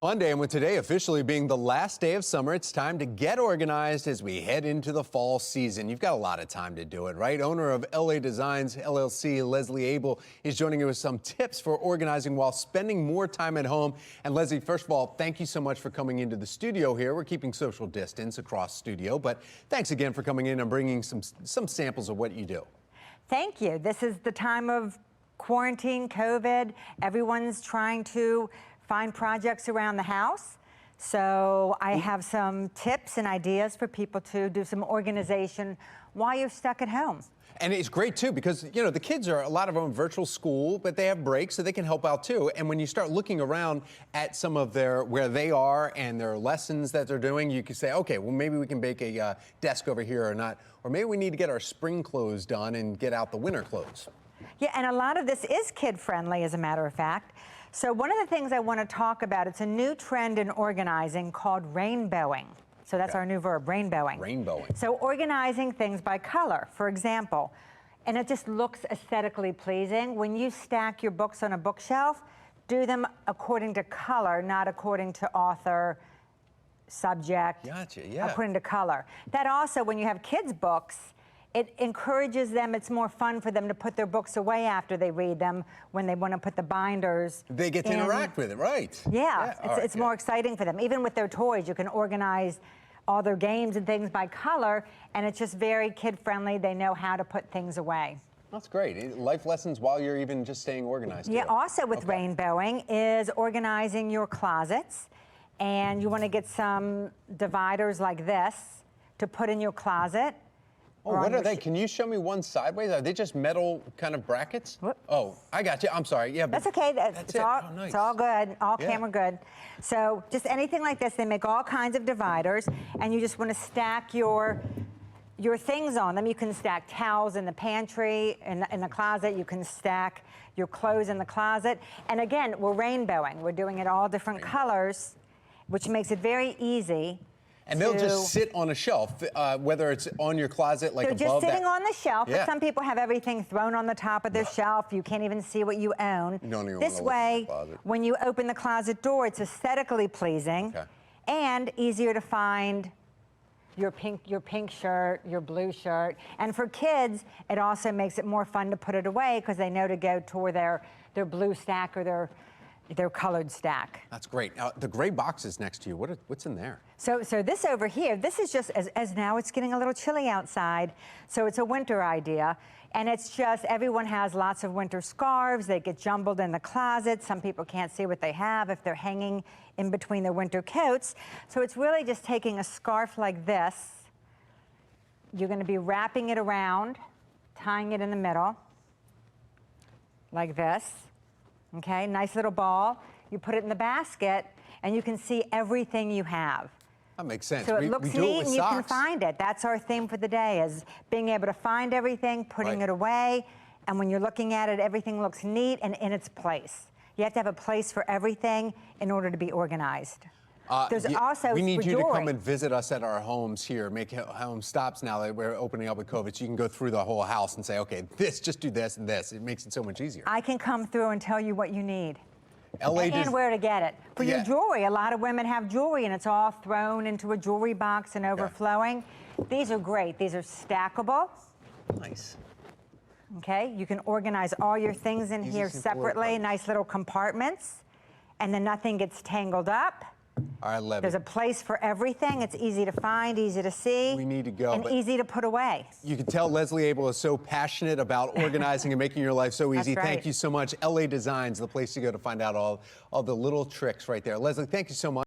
Monday, and with today officially being the last day of summer, it's time to get organized as we head into the fall season. You've got a lot of time to do it, right? Owner of LA Designs LLC, Leslie Abel, is joining us with some tips for organizing while spending more time at home. And Leslie, first of all, thank you so much for coming into the studio here. We're keeping social distance across studio, but thanks again for coming in and bringing some samples of what you do. Thank you. This is the time of quarantine, COVID. Everyone's trying to find projects around the house. So I have some tips and ideas for people to do some organization while you're stuck at home. And it's great too because, you know, the kids are, a lot of them in virtual school, but they have breaks so they can help out too. And when you start looking around at some of where they are and their lessons that they're doing, you can say, okay, well, maybe we can make a desk over here or not. Or maybe we need to get our spring clothes done and get out the winter clothes. Yeah, and a lot of this is kid-friendly, as a matter of fact. So one of the things I want to talk about, it's a new trend in organizing called rainbowing. So that's our new verb, rainbowing. Rainbowing. So organizing things by color, for example, and it just looks aesthetically pleasing. When you stack your books on a bookshelf, do them according to color, not according to author, subject. Gotcha, yeah. According to color. That also, when you have kids' books, it encourages them, it's more fun for them to put their books away after they read them when they want to put the binders. They get to interact with it, right? Yeah, it's more exciting for them. Even with their toys, you can organize all their games and things by color, and it's just very kid-friendly. They know how to put things away. That's great. Life lessons while you're even just staying organized. Yeah, also with rainbowing is organizing your closets, and you want to get some dividers like this to put in your closet. Oh, what are they? Can you show me one sideways? Are they just metal kind of brackets? Whoop. Oh, I got you. I'm sorry. Yeah, that's okay. That's it. All, oh, nice. It's all good. All camera good. So just anything like this, they make all kinds of dividers, and you just want to stack your things on them. You can stack towels in the pantry, in the closet. You can stack your clothes in the closet. And again, we're rainbowing. We're doing it all different colors, which makes it very easy. And they'll just sit on a shelf, whether it's on your closet, like above that. They're just sitting on the shelf, Yeah. but some people have everything thrown on the top of their shelf. You can't even see what you own. You don't even this wanna way, look in the closet. when you open the closet door, it's aesthetically pleasing and easier to find your pink shirt, your blue shirt. And for kids, it also makes it more fun to put it away because they know to go toward their blue stack or their colored stack. That's great. Now, the gray boxes next to you, what's in there? So this over here, this is just, as now it's getting a little chilly outside, so it's a winter idea. And it's just, everyone has lots of winter scarves. They get jumbled in the closet. Some people can't see what they have if they're hanging in between their winter coats. So it's really just taking a scarf like this. You're going to be wrapping it around, tying it in the middle, like this. Okay, nice little ball. You put it in the basket, and you can see everything you have. That makes sense. So it looks neat, and you can socks. find it. That's our theme for the day, is being able to find everything, putting it away, and when you're looking at it, everything looks neat and in its place. You have to have a place for everything in order to be organized. There's also we need you to jewelry. come and visit us at our homes here, make home stops now that we're opening up with COVID, so you can go through the whole house and say, okay, just do this and this. It makes it so much easier. I can come through and tell you what you need. LA And where to get it. For your jewelry, a lot of women have jewelry and it's all thrown into a jewelry box and overflowing. These are great. These are stackable. Nice. Okay, you can organize all your things in here separately, nice little compartments, and then nothing gets tangled up. I love it. There's a place for everything. It's easy to find, easy to see. We need to go. And easy to put away. You can tell Leslie Abel is so passionate about organizing and making your life so easy. That's right. Thank you so much. LA Designs, the place to go to find out all the little tricks right there. Leslie, thank you so much.